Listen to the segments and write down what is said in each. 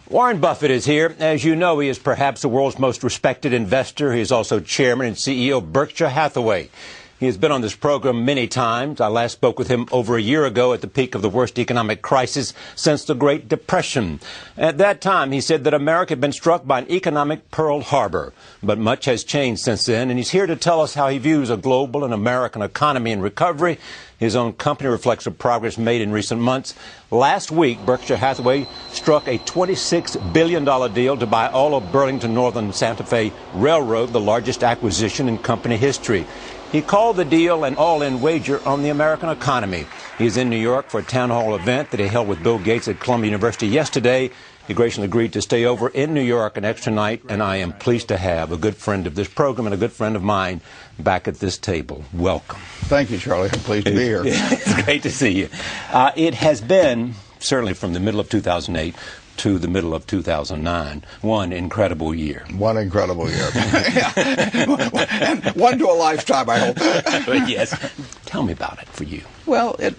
Warren Buffett is here. As you know, he is perhaps the world's most respected investor. He is also chairman and CEO of Berkshire Hathaway. He has been on this program many times. I last spoke with him over a year ago at the peak of the worst economic crisis since the Great Depression. At that time, he said that America had been struck by an economic Pearl Harbor. But much has changed since then, and he's here to tell us how he views a global and American economy in recovery. His own company reflects the progress made in recent months. Last week, Berkshire Hathaway struck a $26 billion deal to buy all of Burlington Northern Santa Fe Railroad, the largest acquisition in company history. He called the deal an all-in wager on the American economy. He's in New York for a town hall event that he held with Bill Gates at Columbia University yesterday. He graciously agreed to stay over in New York an extra night, and I am pleased to have a good friend of this program and a good friend of mine back at this table. Welcome. Thank you, Charlie. I'm pleased to be here. It's great to see you. It has been, certainly from the middle of 2008 to the middle of 2009, one incredible year. One incredible year. And one to a lifetime, I hope. Yes. Tell me about it for you. Well, it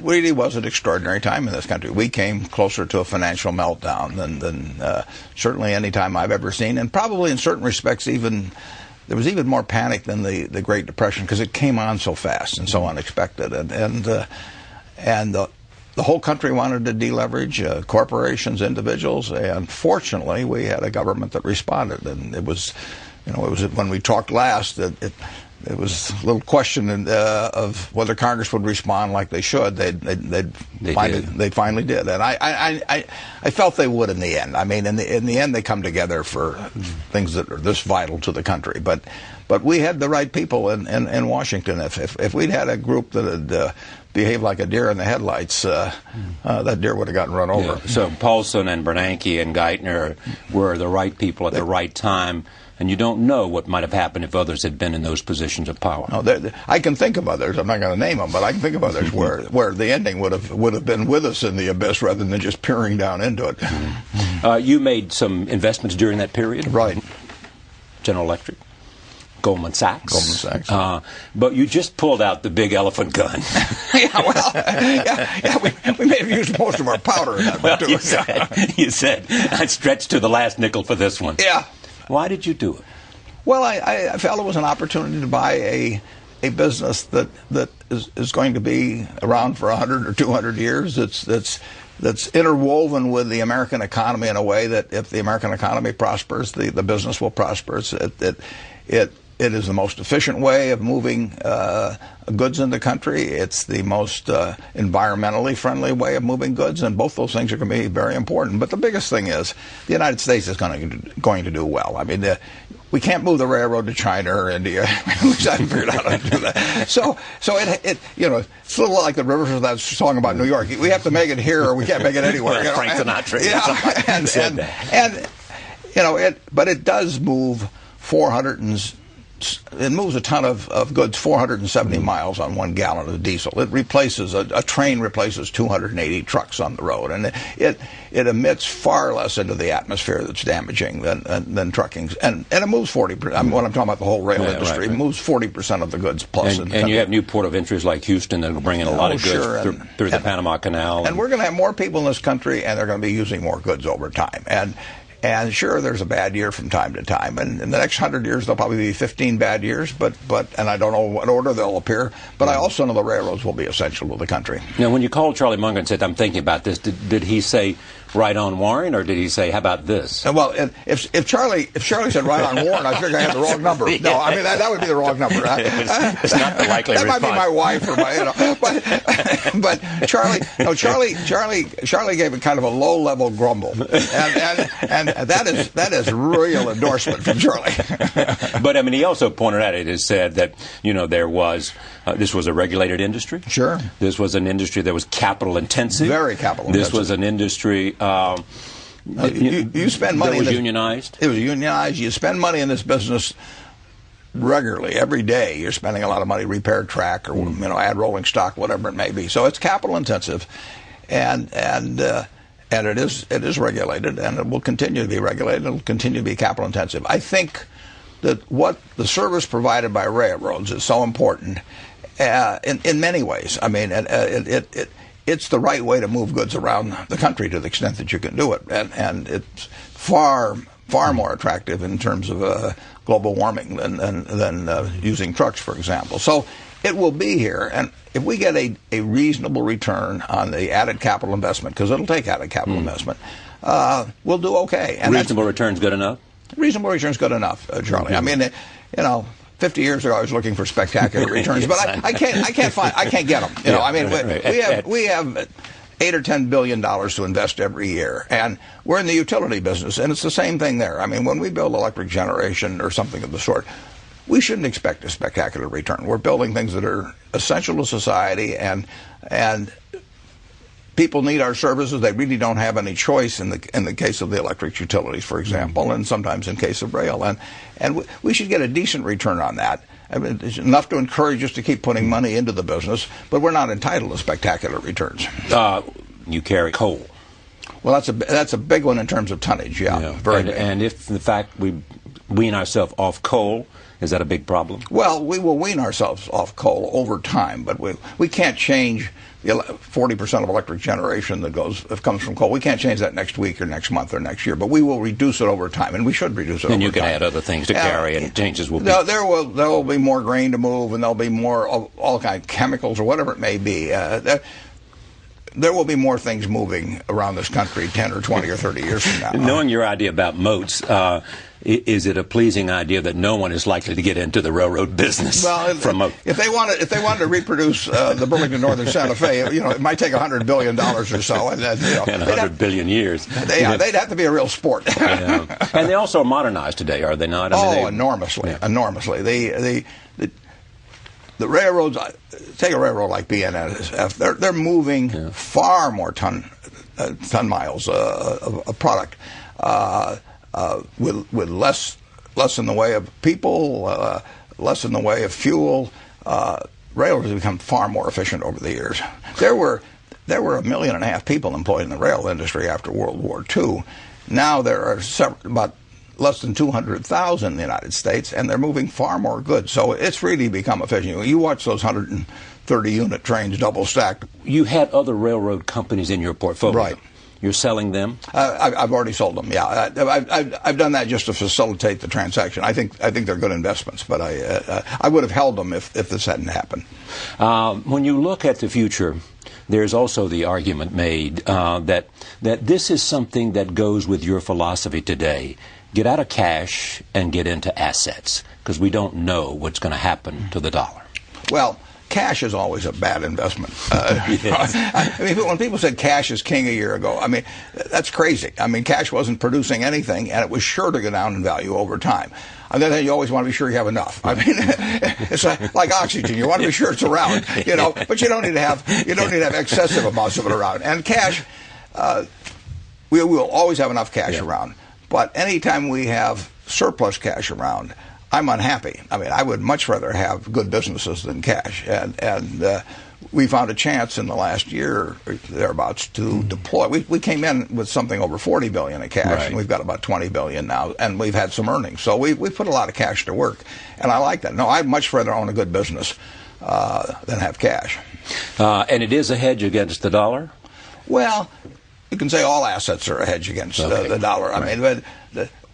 really was an extraordinary time in this country. We came closer to a financial meltdown than certainly any time I've ever seen, and probably in certain respects there was even more panic than the Great Depression because it came on so fast and so unexpected, and the whole country wanted to deleverage, corporations, individuals, and fortunately we had a government that responded. And it was when we talked last, it was a little question of whether Congress would respond like they should. They finally did, and I felt they would in the end. I mean, in the end, they come together for things that are this vital to the country. But we had the right people in Washington. If we'd had a group that had behaved like a deer in the headlights, that deer would have gotten run over. Yeah. So Paulson and Bernanke and Geithner were the right people at the right time. And you don't know what might have happened if others had been in those positions of power. No, I can think of others. I'm not going to name them, but I can think of others where the ending would have been with us in the abyss rather than just peering down into it. You made some investments during that period, right? General Electric, Goldman Sachs. But you just pulled out the big elephant gun. We may have used most of our powder in that. Well, you said I stretched to the last nickel for this one. Yeah. Why did you do it? Well, I felt it was an opportunity to buy a business that is going to be around for 100 or 200 years. That's interwoven with the American economy in a way that if the American economy prospers, the business will prosper. It is the most efficient way of moving goods in the country. It's the most environmentally friendly way of moving goods, and both those things are going to be very important. But the biggest thing is the United States is going to do well. I mean, we can't move the railroad to China or India. At least I haven't figured out how to do that. So it's a little like the Rivers of that song about New York. We have to make it here, or we can't make it anywhere. Frank Sinatra. But it does move it moves a ton of goods 470 miles on 1 gallon of diesel. It replaces a train replaces 280 trucks on the road, and it emits far less into the atmosphere that's damaging than trucking. And it moves 40%. I mean, when I'm talking about the whole rail industry, it moves 40% of the goods plus. And you have new port of entries like Houston that will bring in a lot of goods through the Panama Canal. And we're going to have more people in this country, and they're going to be using more goods over time. And sure, there's a bad year from time to time. And in the next 100 years, there'll probably be 15 bad years, and I don't know what order they'll appear. But I also know the railroads will be essential to the country. Now, when you called Charlie Munger and said, I'm thinking about this, did he say, right on Warren, or did he say, how about this? Well, if Charlie said right on Warren, I figured I had the wrong number. No, I mean, that would be the wrong number. It's not the likely that response. Might be my wife or but Charlie gave it kind of a low-level grumble, and that is real endorsement from Charlie. But I mean, he also pointed out, it is said that there was this was a regulated industry. Sure. This was an industry that was capital intensive. Very capital intensive. This was an industry. You spend money. It was unionized. It was unionized. You spend money in this business regularly, every day. You're spending a lot of money, repair track, or add rolling stock, whatever it may be. So it's capital intensive, and it is regulated, and it will continue to be regulated. It will continue to be capital intensive. I think that what the service provided by railroads is so important in many ways. I mean, it it's the right way to move goods around the country to the extent that you can do it, and it's far more attractive in terms of global warming than using trucks, for example. So it will be here, and if we get a reasonable return on the added capital investment, because it'll take added capital investment, we'll do okay. And reasonable return's good enough? Reasonable return's good enough, Charlie. I mean, 50 years ago I was looking for spectacular returns, but I can't get them. I mean, we have $8 or $10 billion to invest every year, and we're in the utility business, and it's the same thing there. I mean, when we build electric generation or something of the sort, we shouldn't expect a spectacular return. We're building things that are essential to society, and people need our services. They really don't have any choice in the case of the electric utilities, for example, and sometimes in case of rail. And we should get a decent return on that. I mean, it's enough to encourage us to keep putting money into the business, but we're not entitled to spectacular returns. You carry coal. Well, that's a big one in terms of tonnage, very big. And if, in fact, we wean ourselves off coal, is that a big problem? Well, we will wean ourselves off coal over time, but we can't change the 40% of electric generation that comes from coal. We can't change that next week or next month or next year, but we will reduce it over time, and we should reduce it over time. And you can add other things to carry, and changes will be... There will be more grain to move, and there'll be more all kinds of chemicals or whatever it may be. There will be more things moving around this country 10 or 20 or 30 years from now. Knowing your idea about moats, is it a pleasing idea that no one is likely to get into the railroad business? Well, if they wanted to reproduce the Burlington Northern Santa Fe, it might take $100 billion or so, and and 100 billion years. They'd have to be a real sport. And they also are modernized today, are they not? Enormously, enormously. The railroads, take a railroad like BNSF, they're moving far more ton miles of product with less in the way of people, less in the way of fuel. Railroads have become far more efficient over the years. There were 1.5 million people employed in the rail industry after World War II. Now there are about less than 200,000 in the United States, and they're moving far more goods. So it's really become efficient. You watch those 130-unit trains double stacked. You had other railroad companies in your portfolio. Right. You're selling them? I've already sold them. Yeah, I've done that just to facilitate the transaction. I think they're good investments, but I would have held them if this hadn't happened. When you look at the future, there's also the argument made that this is something that goes with your philosophy today. Get out of cash and get into assets, because we don't know what's going to happen to the dollar. Well, cash is always a bad investment. I mean, when people said cash is king a year ago, I mean, that's crazy. I mean, cash wasn't producing anything, and it was sure to go down in value over time. On the other hand, you always want to be sure you have enough. I mean, it's like oxygen. You want to be sure it's around, but you don't need to have excessive amounts of it around. And cash, we will always have enough cash around. But anytime we have surplus cash around, I'm unhappy. I mean, I would much rather have good businesses than cash. And we found a chance in the last year or thereabouts to deploy. We came in with something over $40 billion in cash, and we've got about $20 billion now, and we've had some earnings. So we put a lot of cash to work, and I like that. No, I'd much rather own a good business than have cash. And it is a hedge against the dollar? Well, you can say all assets are a hedge against the dollar. I mean, but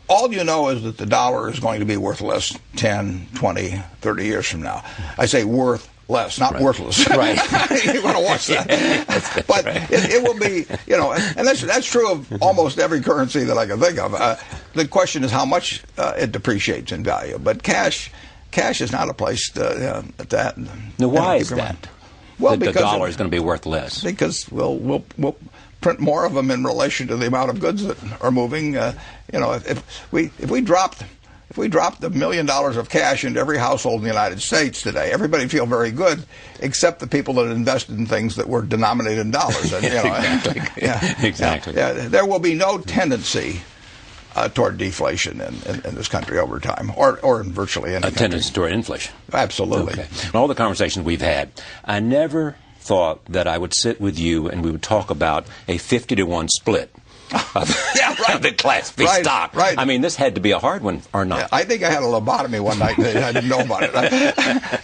all you know is that the dollar is going to be worth less 10, 20, 30 years from now. I say worth less, not worthless. Right. You want to watch that. But it will be, and that's true of almost every currency that I can think of. The question is how much it depreciates in value. But cash is not a place that. Now, why is that? Well, because the dollar is going to be worth less. Because we'll print more of them in relation to the amount of goods that are moving. If we dropped $1 million of cash into every household in the United States today, everybody would feel very good, except the people that invested in things that were denominated in dollars. And, Exactly. There will be no tendency toward deflation in this country over time, or in virtually any country. Tendency toward inflation. Absolutely. Okay. In all the conversations we've had, I never thought that I would sit with you and we would talk about a 50-to-1 split Yeah, right. The Class B stock. Right. I mean, this had to be a hard one, or not? Yeah, I think I had a lobotomy one night and I didn't know about it.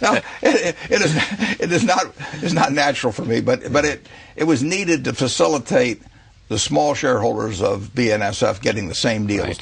No, it is not natural for me, but it was needed to facilitate the small shareholders of BNSF getting the same deals. Right.